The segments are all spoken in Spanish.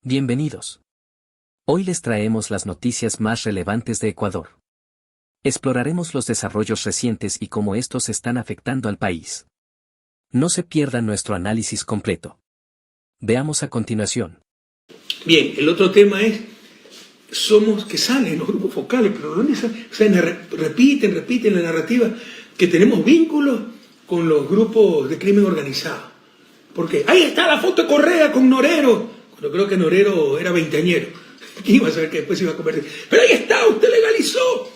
Bienvenidos. Hoy les traemos las noticias más relevantes de Ecuador. Exploraremos los desarrollos recientes y cómo estos están afectando al país. No se pierdan nuestro análisis completo. Veamos a continuación. Bien, el otro tema es, somos que salen los grupos focales, pero ¿dónde salen? O sea, repiten la narrativa que tenemos vínculos con los grupos de crimen organizado. Porque ahí está la foto de Correa con Norero. Yo creo que Norero era veinteañero. ¿Quién iba a saber que después se iba a convertir? Pero ahí está, usted legalizó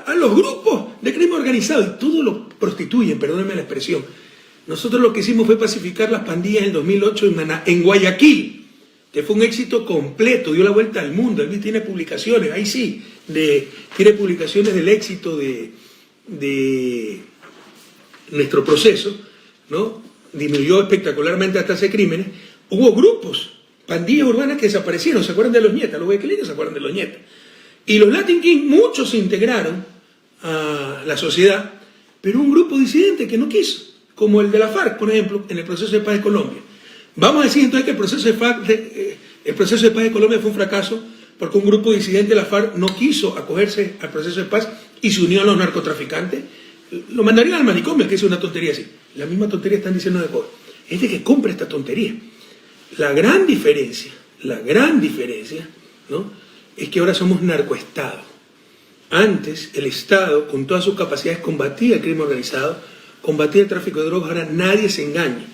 a los grupos de crimen organizado y todo lo prostituyen, perdónenme la expresión. Nosotros lo que hicimos fue pacificar las pandillas en 2008 en Guayaquil, que fue un éxito completo, dio la vuelta al mundo. Él tiene publicaciones, ahí sí, tiene publicaciones del éxito de nuestro proceso, ¿no? Disminuyó espectacularmente hasta hacer crímenes. Hubo grupos, pandillas urbanas que desaparecieron, ¿se acuerdan de los Nietas? Los guayaquileños se acuerdan de los Nietas. Y los Latin Kings, muchos se integraron a la sociedad, pero un grupo disidente que no quiso, como el de la FARC, por ejemplo, en el proceso de paz de Colombia. Vamos a decir entonces que el proceso de paz de Colombia fue un fracaso porque un grupo disidente de la FARC no quiso acogerse al proceso de paz y se unió a los narcotraficantes. Lo mandarían al manicomio, que es una tontería así. La misma tontería están diciendo de Ecuador. Es de que compra esta tontería. La gran diferencia, ¿no?, es que ahora somos narcoestado. Antes el Estado, con todas sus capacidades, combatía el crimen organizado, combatía el tráfico de drogas. Ahora nadie se engaña.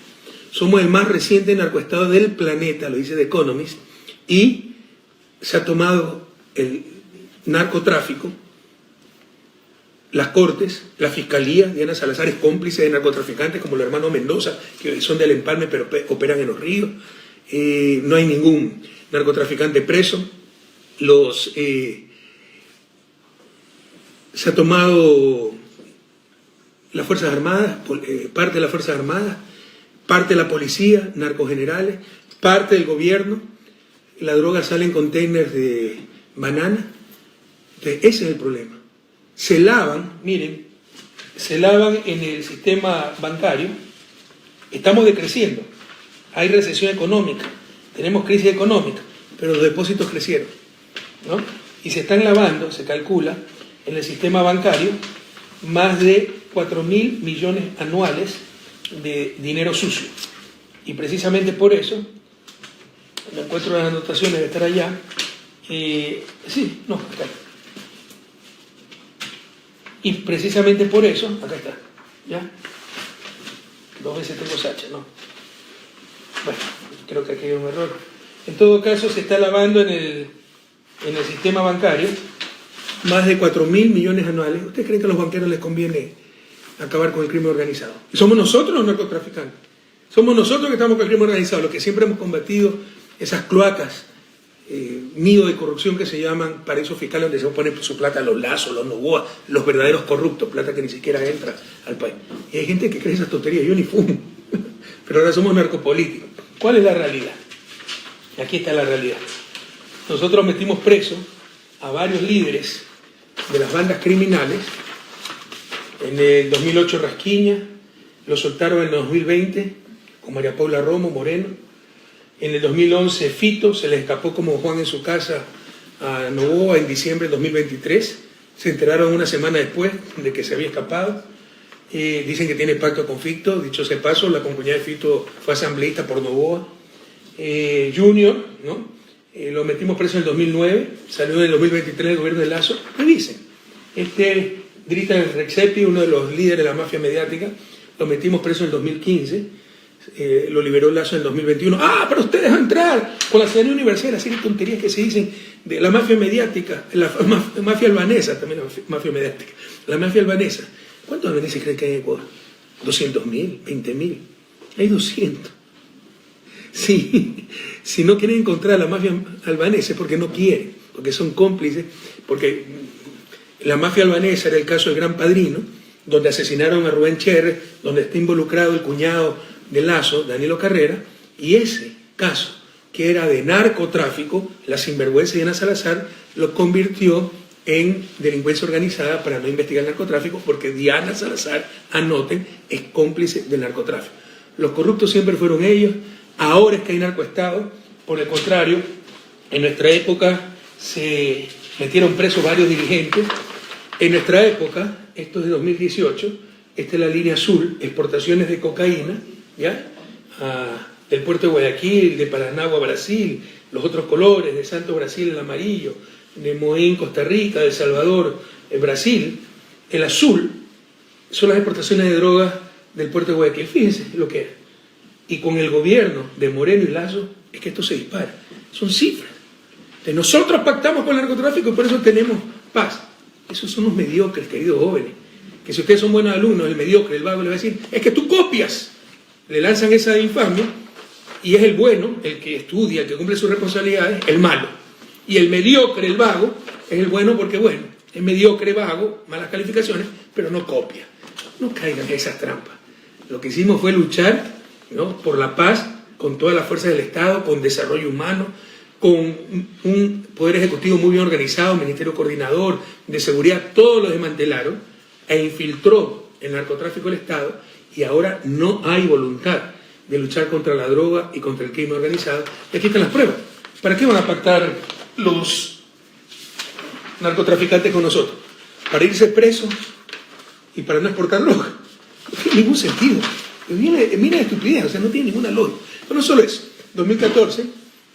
Somos el más reciente narcoestado del planeta, lo dice The Economist, y se ha tomado el narcotráfico. Las Cortes, la Fiscalía, Diana Salazar es cómplice de narcotraficantes como los hermanos Mendoza, que son del Empalme pero operan en los ríos. No hay ningún narcotraficante preso. Se ha tomado las Fuerzas Armadas, parte de las Fuerzas Armadas, parte de la policía, narcogenerales, parte del gobierno. La droga sale en containers de banana. Entonces, ese es el problema. Se lavan, miren, se lavan en el sistema bancario. Estamos decreciendo. Hay recesión económica, tenemos crisis económica, pero los depósitos crecieron, ¿no? Y se están lavando, se calcula, en el sistema bancario, más de 4.000 millones anuales de dinero sucio. Y precisamente por eso, no encuentro las anotaciones de estar allá, acá. Y precisamente por eso, acá está, ¿ya? 2 veces tengo Sacha, ¿no? Bueno, creo que aquí hay un error. En todo caso, se está lavando en el sistema bancario más de 4.000 millones anuales. ¿Ustedes creen que a los banqueros les conviene acabar con el crimen organizado? ¿Somos nosotros los narcotraficantes? Somos nosotros que estamos con el crimen organizado, los que siempre hemos combatido esas cloacas, nido de corrupción que se llaman paraísos fiscales, donde se pone su plata los Lazos, los Novoa, los verdaderos corruptos, plata que ni siquiera entra al país. Y hay gente que cree esas tonterías, yo ni fumo, pero ahora somos narcopolíticos. ¿Cuál es la realidad? Y aquí está la realidad. Nosotros metimos preso a varios líderes de las bandas criminales. En el 2008 Rasquiña, lo soltaron en el 2020 con María Paula Romo Moreno. En el 2011 Fito se le escapó como Juan en su casa a Novoa en diciembre de 2023. Se enteraron una semana después de que se había escapado. Dicen que tiene pacto con Fito. Dicho sea paso, la compañía de Fito fue asambleísta por Novoa. Junior, ¿no? Lo metimos preso en el 2009, salió en el 2023 el gobierno de Lazo. Revisen. Dritta Rexepi, uno de los líderes de la mafia mediática, lo metimos preso en el 2015. Lo liberó Lazo en el 2021. Pero usted dejó entrar con la ciudadanía universal, así de tonterías que se dicen de la mafia mediática, la mafia albanesa, también la mafia mediática, la mafia albanesa. ¿Cuántos albaneses creen que hay en Ecuador? 200.000, 20.000. Hay 200. Sí, si no quieren encontrar a la mafia albanesa es porque no quieren, porque son cómplices, porque la mafia albanesa era el caso del Gran Padrino, donde asesinaron a Rubén Cherres, donde está involucrado el cuñado de Lazo, Danilo Carrera, y ese caso, que era de narcotráfico, la sinvergüenza Diana Salazar lo convirtió en delincuencia organizada para no investigar el narcotráfico, porque Diana Salazar, anoten, es cómplice del narcotráfico. Los corruptos siempre fueron ellos. Ahora es que hay narcoestado, Por el contrario, en nuestra época se metieron presos varios dirigentes. En nuestra época, esto es de 2018, esta es la línea azul, exportaciones de cocaína, ¿ya? Del puerto de Guayaquil, de Paranagua, Brasil, los otros colores, de Santo Brasil, el amarillo, de Moín, Costa Rica, de El Salvador, Brasil. El azul son las exportaciones de drogas del puerto de Guayaquil. Fíjense lo que era. Y con el gobierno de Moreno y Lazo es que esto se dispara. Son cifras. Entonces nosotros pactamos con el narcotráfico y por eso tenemos paz. Esos son los mediocres, queridos jóvenes. Que si ustedes son buenos alumnos, el mediocre, el vago, le va a decir, es que tú copias. Le lanzan esa infamia y es el bueno, el que estudia, el que cumple sus responsabilidades, el malo. Y el mediocre, el vago, es el bueno porque, bueno, es mediocre, vago, malas calificaciones, pero no copia. No caigan en esas trampas. Lo que hicimos fue luchar, ¿no?, por la paz, con todas las fuerzas del Estado, con desarrollo humano, con un poder ejecutivo muy bien organizado, ministerio coordinador de seguridad, todos lo desmantelaron e infiltró el narcotráfico del Estado y ahora no hay voluntad de luchar contra la droga y contra el crimen organizado. Y aquí están las pruebas. ¿Para qué van a pactar los narcotraficantes con nosotros? ¿Para irse presos y para no exportar droga? No tiene ningún sentido. Mira la estupidez, o sea, no tiene ninguna lógica. Pero no solo eso. 2014,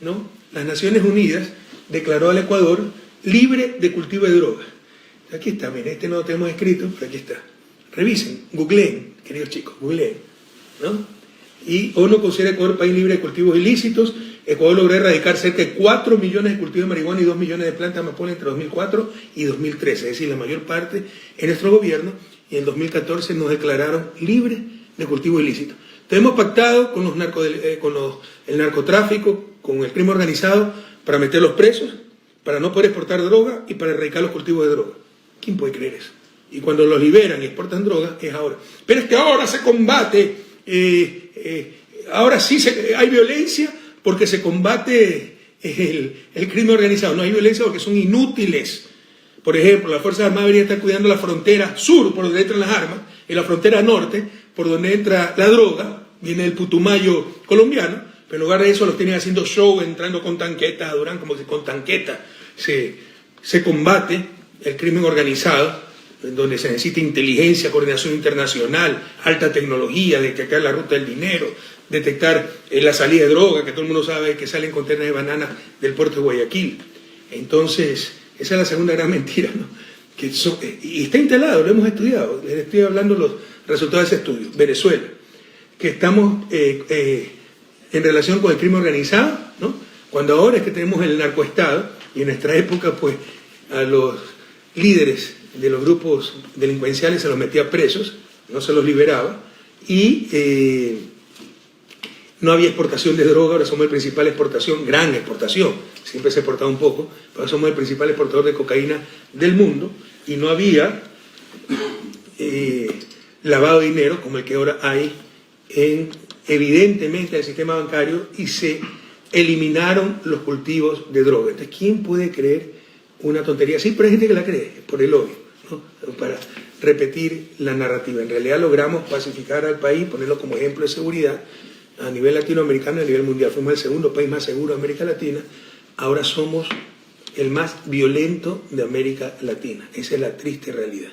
¿no?, las Naciones Unidas declaró al Ecuador libre de cultivo de droga. Aquí está, miren, este no lo tenemos escrito, pero aquí está. Revisen, googleen, queridos chicos, googleen, ¿no? Y ONU considera Ecuador país libre de cultivos ilícitos. Ecuador logró erradicar cerca de 4 millones de cultivos de marihuana y 2 millones de plantas de amapola entre 2004 y 2013, es decir, la mayor parte en nuestro gobierno, y en 2014 nos declararon libres de cultivos ilícitos. Entonces hemos pactado con el narcotráfico, con el crimen organizado, para meterlos presos, para no poder exportar droga y para erradicar los cultivos de droga. ¿Quién puede creer eso? Y cuando los liberan y exportan droga, es ahora. Pero es que ahora se combate, ahora sí hay violencia porque se combate el crimen organizado. No hay violencia porque son inútiles. Por ejemplo, las Fuerzas Armadas deberían estar cuidando la frontera sur, por donde entran las armas, y la frontera norte, por donde entra la droga, viene el Putumayo colombiano, pero en lugar de eso los tienen haciendo show, entrando con tanquetas a Durán, como si con tanquetas se combate el crimen organizado, en donde se necesita inteligencia, coordinación internacional, alta tecnología, detectar la ruta del dinero, detectar la salida de droga, que todo el mundo sabe que salen contenedores de banana del puerto de Guayaquil. Entonces, esa es la segunda gran mentira, ¿no? Y está instalado, lo hemos estudiado, les estoy hablando los resultados de ese estudio. Venezuela, que estamos en relación con el crimen organizado, ¿no?, cuando ahora es que tenemos el narcoestado, y en nuestra época, pues, a los líderes de los grupos delincuenciales se los metía presos, no se los liberaba, y no había exportación de droga. Ahora somos el principal exportación, gran exportación, siempre se ha exportado un poco, pero ahora somos el principal exportador de cocaína del mundo, y no había lavado de dinero como el que ahora hay evidentemente en el sistema bancario, y se eliminaron los cultivos de droga. Entonces, ¿quién puede creer una tontería así? Pero hay gente que la cree, por el odio, ¿no?, para repetir la narrativa. En realidad logramos pacificar al país, ponerlo como ejemplo de seguridad a nivel latinoamericano y a nivel mundial. Fuimos el segundo país más seguro de América Latina, ahora somos el más violento de América Latina. Esa es la triste realidad.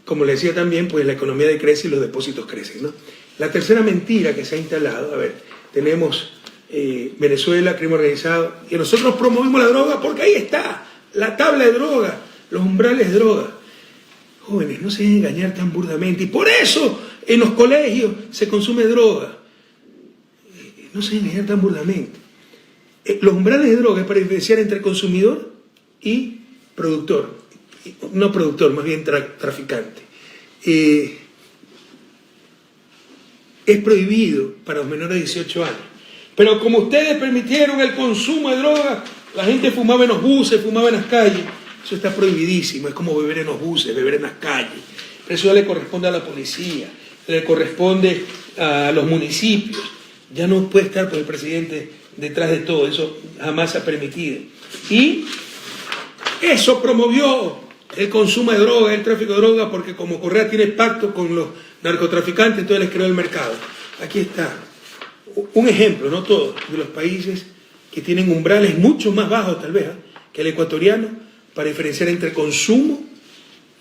Como les decía también, pues la economía decrece y los depósitos crecen, ¿no? La tercera mentira que se ha instalado, a ver, tenemos Venezuela, crimen organizado, y nosotros promovimos la droga porque ahí está la tabla de droga, los umbrales de droga. Jóvenes, no se dejen engañar tan burdamente, y por eso en los colegios se consume droga. No se dejen engañar tan burdamente. Los umbrales de droga es para diferenciar entre consumidor y productor, no productor, más bien traficante. Es prohibido para los menores de 18 años. Pero como ustedes permitieron el consumo de droga, la gente fumaba en los buses, fumaba en las calles. Eso está prohibidísimo, es como beber en los buses, beber en las calles. Pero eso ya le corresponde a la policía, le corresponde a los municipios. Ya no puede estar pues el presidente detrás de todo, eso jamás se ha permitido. Y eso promovió el consumo de droga, el tráfico de droga, porque como Correa tiene pacto con los narcotraficantes, entonces les creó el mercado. Aquí está un ejemplo, no todos, de los países que tienen umbrales mucho más bajos tal vez que el ecuatoriano para diferenciar entre consumo,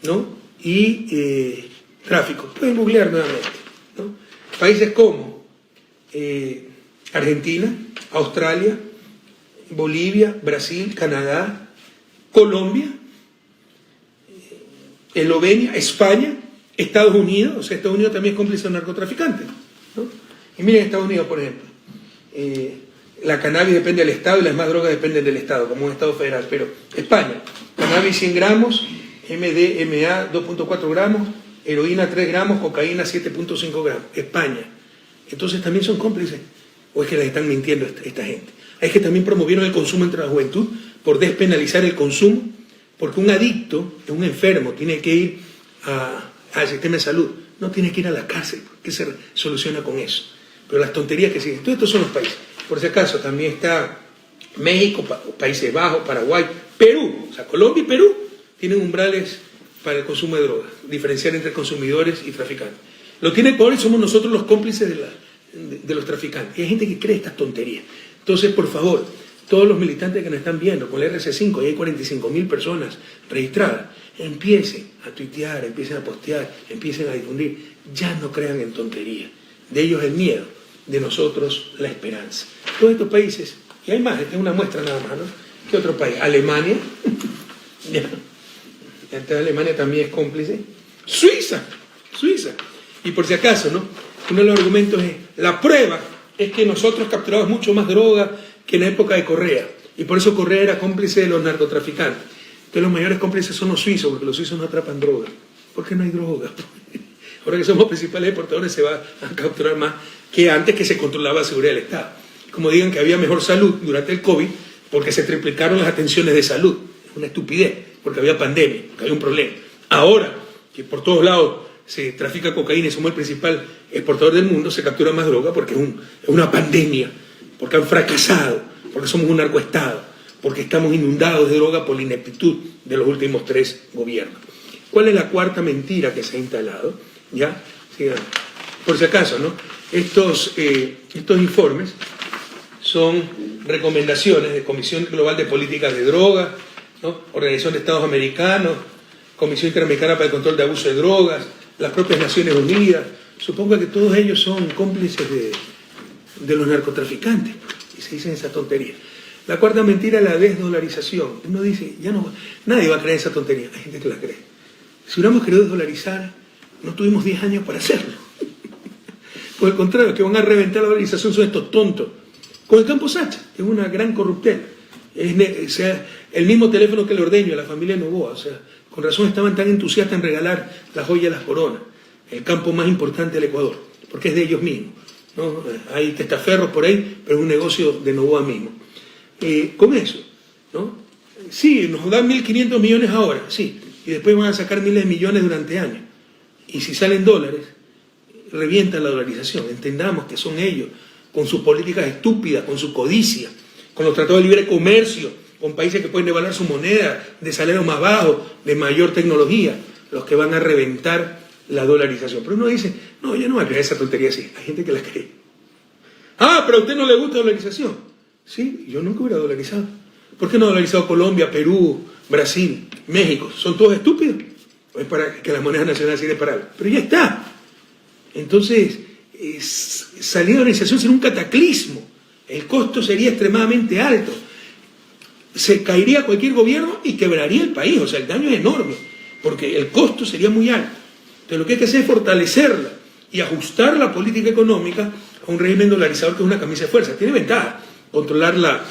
¿no?, y tráfico. Pueden googlear nuevamente, ¿no? Países como Argentina, Australia, Bolivia, Brasil, Canadá, Colombia, Eslovenia, España, Estados Unidos. O sea, Estados Unidos también es cómplice de narcotraficantes, ¿no? Y miren Estados Unidos, por ejemplo, la cannabis depende del Estado y las demás drogas dependen del Estado, como un Estado federal. Pero España, cannabis 100 gramos, MDMA 2.4 gramos, heroína 3 gramos, cocaína 7.5 gramos. España. Entonces también son cómplices. ¿O es que les están mintiendo esta gente? Hay que también promovieron el consumo entre la juventud por despenalizar el consumo, porque un adicto, un enfermo, tiene que ir al sistema de salud, no tiene que ir a la cárcel, que se soluciona con eso. Pero las tonterías que siguen, todos estos son los países. Por si acaso, también está México, Países Bajos, Paraguay, Perú. O sea, Colombia y Perú tienen umbrales para el consumo de drogas, diferenciar entre consumidores y traficantes. Lo tiene Ecuador y somos nosotros los cómplices de los traficantes. Y hay gente que cree estas tonterías. Entonces, por favor, todos los militantes que nos están viendo con el RC5, y hay 45.000 personas registradas, empiecen a tuitear, empiecen a postear, empiecen a difundir. Ya no crean en tonterías. De ellos el miedo, de nosotros la esperanza. Todos estos países, y hay más, esta es una muestra nada más, ¿no? ¿Qué otro país? Alemania. Entonces Alemania también es cómplice. Suiza. Y por si acaso, ¿no?, uno de los argumentos es, la prueba es que nosotros capturamos mucho más droga que en la época de Correa, y por eso Correa era cómplice de los narcotraficantes. Entonces los mayores cómplices son los suizos, porque los suizos no atrapan droga. ¿Por qué no hay droga? Ahora que somos principales exportadores se va a capturar más que antes, que se controlaba la seguridad del Estado. Como digan que había mejor salud durante el COVID, porque se triplicaron las atenciones de salud. Es una estupidez, porque había pandemia, porque había un problema. Ahora, que por todos lados se trafica cocaína y somos el principal exportador del mundo, se captura más droga porque es una pandemia, porque han fracasado, porque somos un narcoestado, porque estamos inundados de droga por la ineptitud de los últimos 3 gobiernos. ¿Cuál es la cuarta mentira que se ha instalado? ¿Ya? Por si acaso, ¿no? Estos informes son recomendaciones de Comisión Global de Políticas de Drogas, ¿no?, Organización de Estados Americanos, Comisión Interamericana para el Control de Abuso de Drogas, las propias Naciones Unidas. Supongo que todos ellos son cómplices de los narcotraficantes, y se dicen esa tontería. La cuarta mentira es la desdolarización. Uno dice, ya no, nadie va a creer esa tontería. Hay gente que la cree. Si hubiéramos querido desdolarizar, no tuvimos 10 años para hacerlo. Por el contrario, los que van a reventar la dolarización son estos tontos. Con el Campo Sacha, que es una gran corruptela. O sea, el mismo teléfono que el ordeño, la familia Novoa. O sea, con razón estaban tan entusiastas en regalar la joya de las coronas, el campo más importante del Ecuador, porque es de ellos mismos, ¿no? Hay testaferros por ahí, pero es un negocio de Novoa mismo. Con eso, ¿no? Sí, nos dan 1.500 millones ahora, sí, y después van a sacar miles de millones durante años. Y si salen dólares, revientan la dolarización. Entendamos que son ellos, con sus políticas estúpidas, con su codicia, con los tratados de libre comercio, con países que pueden devaluar su moneda, de salario más bajo, de mayor tecnología, los que van a reventar la dolarización. Pero uno dice, no, yo no voy a creer esa tontería así. Hay gente que la cree. Ah, pero a usted no le gusta la dolarización. Sí, yo nunca hubiera dolarizado. ¿Por qué no ha dolarizado Colombia, Perú, Brasil, México? ¿Son todos estúpidos? ¿O es para que las monedas nacionales sigan paradas? Pero ya está. Entonces, salir de la dolarización sería un cataclismo. El costo sería extremadamente alto. Se caería cualquier gobierno y quebraría el país. O sea, el daño es enorme, porque el costo sería muy alto. Entonces, lo que hay que hacer es fortalecerla y ajustar la política económica a un régimen dolarizador que es una camisa de fuerza. Tiene ventaja controlar la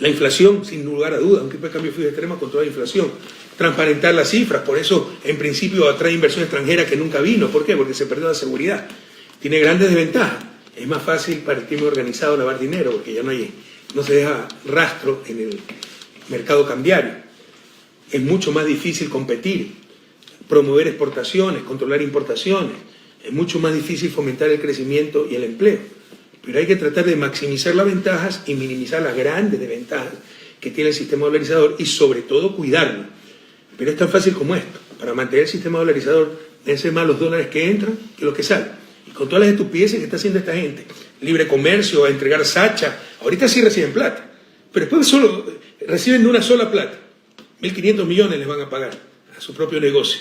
inflación, sin lugar a dudas. Un tipo de cambio fluido extremo controla la inflación. Transparentar las cifras, por eso en principio atrae inversión extranjera que nunca vino. ¿Por qué? Porque se perdió la seguridad. Tiene grandes desventajas. Es más fácil para el crimen organizado lavar dinero, porque ya no se deja rastro en el mercado cambiario. Es mucho más difícil competir, promover exportaciones, controlar importaciones. Es mucho más difícil fomentar el crecimiento y el empleo. Pero hay que tratar de maximizar las ventajas y minimizar las grandes desventajas que tiene el sistema dolarizador y sobre todo cuidarlo. Pero es tan fácil como esto. Para mantener el sistema dolarizador deben ser más los dólares que entran que los que salen. Y con todas las estupideces que está haciendo esta gente, libre comercio, a entregar sacha. Ahorita sí reciben plata, pero después solo reciben de una sola plata. 1.500 millones les van a pagar a su propio negocio.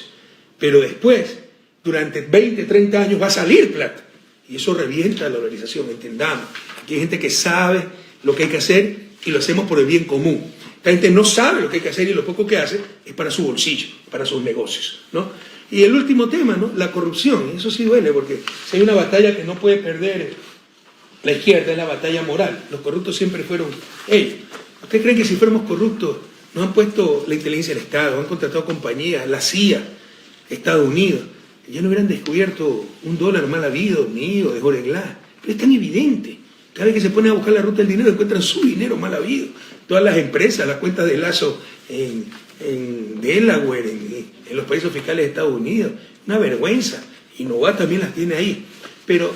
Pero después, durante 20, 30 años va a salir plata. Y eso revienta la organización, entendamos. Aquí hay gente que sabe lo que hay que hacer y lo hacemos por el bien común. La gente no sabe lo que hay que hacer y lo poco que hace es para su bolsillo, para sus negocios, ¿no? Y el último tema, ¿no? La corrupción. Eso sí duele, porque si hay una batalla que no puede perder la izquierda, es la batalla moral. Los corruptos siempre fueron ellos. ¿Ustedes creen que si fuéramos corruptos nos han puesto la inteligencia del Estado, han contratado compañías, la CIA, Estados Unidos, ya no hubieran descubierto $1 mal habido, mío, de Jorge Glass? Pero es tan evidente. Cada vez que se ponen a buscar la ruta del dinero encuentran su dinero mal habido. Todas las empresas, las cuentas de Lazo en Delaware, en los países fiscales de Estados Unidos, una vergüenza. Y Novoa también las tiene ahí. Pero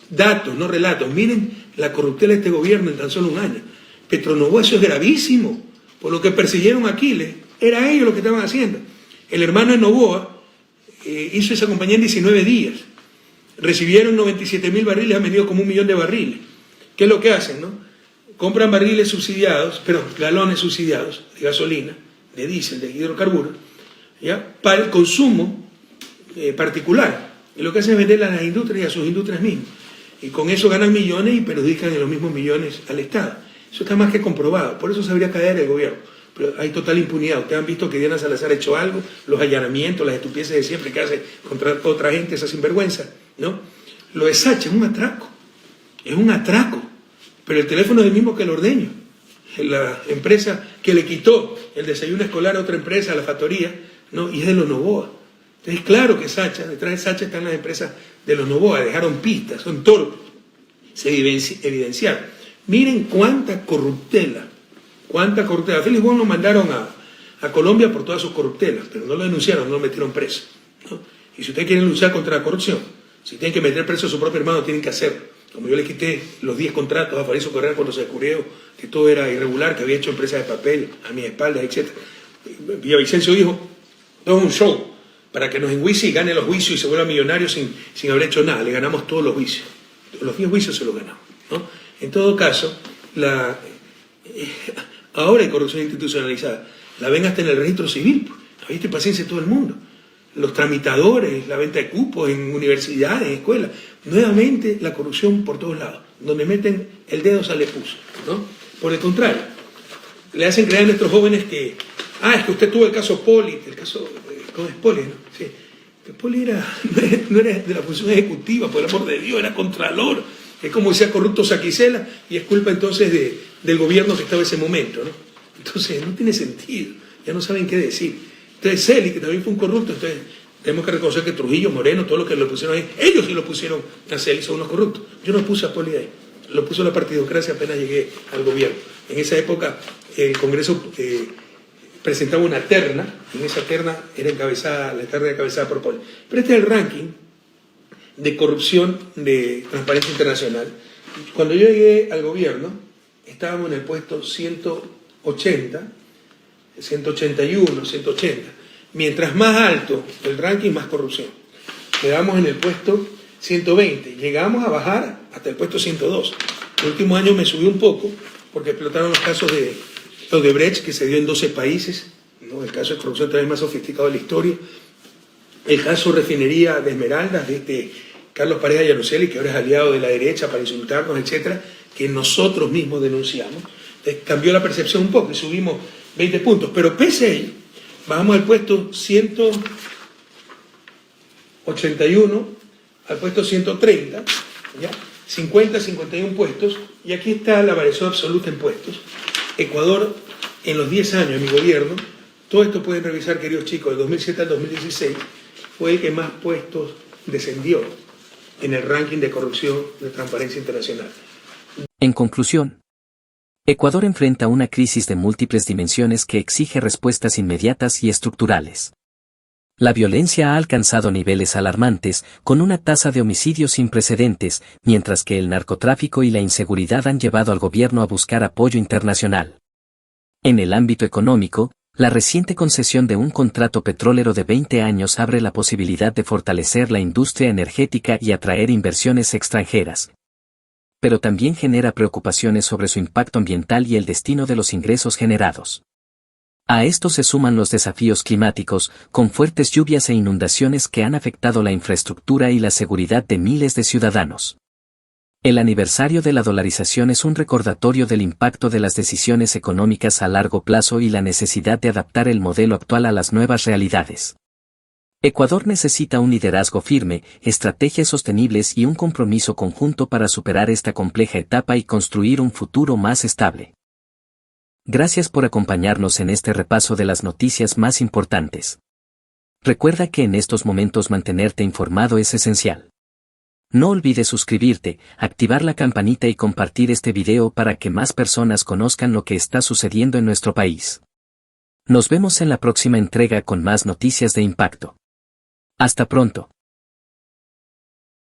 datos, no relatos. Miren la corruptela de este gobierno en tan solo un año. Petronovoa, eso es gravísimo. Por lo que persiguieron a Aquiles, era ellos lo que estaban haciendo. El hermano de Novoa hizo esa compañía en 19 días. Recibieron 97.000 barriles, han vendido como 1 millón de barriles. ¿Qué es lo que hacen, no? Compran barriles subsidiados, galones subsidiados de gasolina, de diésel, de hidrocarburos, ¿ya? Para el consumo particular. Y lo que hacen es venderlas a las industrias y a sus industrias mismas. Y con eso ganan millones y perjudican en los mismos millones al Estado. Eso está más que comprobado. Por eso se habría caer el gobierno. Pero hay total impunidad. Ustedes han visto que Diana Salazar ha hecho algo, los allanamientos, las estupideces de siempre que hace contra otra gente, esa sinvergüenza, ¿no? Lo de Sacha es un atraco. Es un atraco. Pero el teléfono es el mismo que el ordeño. La empresa que le quitó el desayuno escolar a otra empresa, a la factoría, ¿no? Y es de los Novoa. Entonces, claro que Sacha, detrás de Sacha están las empresas de los Novoa, dejaron pistas, son torpes. Se evidenciaron. Miren cuánta corruptela. A Félix Bon lo mandaron a Colombia por todas sus corruptelas, pero no lo denunciaron, no lo metieron preso, ¿no? Y si ustedes quieren luchar contra la corrupción, si tienen que meter preso a su propio hermano, tienen que hacerlo. Como yo le quité los 10 contratos a Fariso Correa cuando se descubrió que todo era irregular, que había hecho empresas de papel a mi espalda, etc. Villavicencio dijo, no es un show, para que nos enjuicie y gane los juicios y se vuelva millonario sin haber hecho nada. Le ganamos todos los juicios. Los 10 juicios se los ganamos, ¿no? En todo caso, ahora hay corrupción institucionalizada. La ven hasta en el registro civil. ¿Viste? Paciencia todo el mundo. Los tramitadores, la venta de cupos en universidades, en escuelas. Nuevamente la corrupción por todos lados. Donde meten el dedo sale puso, ¿no? Por el contrario, le hacen creer a nuestros jóvenes que, es que usted tuvo el caso Poli, ¿cómo es Poli, no? Sí. Que Poli no era de la función ejecutiva, por el amor de Dios, era contralor. Es como decía corrupto Saquicela y es culpa entonces del gobierno que estaba en ese momento, ¿no? Entonces no tiene sentido, ya no saben qué decir. Entonces Celi, que también fue un corrupto, entonces tenemos que reconocer que Trujillo, Moreno, todo lo que lo pusieron ahí, ellos sí lo pusieron a Celi, son unos corruptos. Yo no puse a Poli ahí, lo puso la partidocracia apenas llegué al gobierno. En esa época el Congreso presentaba una terna, en esa terna era la terna encabezada por Poli. Pero este es el ranking de corrupción de Transparencia Internacional. Cuando yo llegué al gobierno, estábamos en el puesto 180, 181, 180. Mientras más alto el ranking, más corrupción. Quedamos en el puesto 120. Llegamos a bajar hasta el puesto 102. El último año me subí un poco porque explotaron los casos de Odebrecht, que se dio en 12 países, ¿no? El caso de corrupción tal vez más sofisticado de la historia. El caso refinería de Esmeraldas, de Carlos Pareja Yaruceli, que ahora es aliado de la derecha para insultarnos, etcétera, que nosotros mismos denunciamos. Entonces, cambió la percepción un poco y subimos 20 puntos. Pero pese a ello, bajamos al puesto 181 al puesto 130, ¿ya? 50, 51 puestos, y aquí está la variación absoluta en puestos. Ecuador, en los 10 años de mi gobierno, todo esto pueden revisar, queridos chicos, del 2007 al 2016, fue el que más puestos descendió en el ranking de corrupción de Transparencia Internacional. En conclusión, Ecuador enfrenta una crisis de múltiples dimensiones que exige respuestas inmediatas y estructurales. La violencia ha alcanzado niveles alarmantes, con una tasa de homicidios sin precedentes, mientras que el narcotráfico y la inseguridad han llevado al gobierno a buscar apoyo internacional. En el ámbito económico, la reciente concesión de un contrato petrolero de 20 años abre la posibilidad de fortalecer la industria energética y atraer inversiones extranjeras, pero también genera preocupaciones sobre su impacto ambiental y el destino de los ingresos generados. A esto se suman los desafíos climáticos, con fuertes lluvias e inundaciones que han afectado la infraestructura y la seguridad de miles de ciudadanos. El aniversario de la dolarización es un recordatorio del impacto de las decisiones económicas a largo plazo y la necesidad de adaptar el modelo actual a las nuevas realidades. Ecuador necesita un liderazgo firme, estrategias sostenibles y un compromiso conjunto para superar esta compleja etapa y construir un futuro más estable. Gracias por acompañarnos en este repaso de las noticias más importantes. Recuerda que en estos momentos mantenerte informado es esencial. No olvides suscribirte, activar la campanita y compartir este video para que más personas conozcan lo que está sucediendo en nuestro país. Nos vemos en la próxima entrega con más noticias de impacto. Hasta pronto.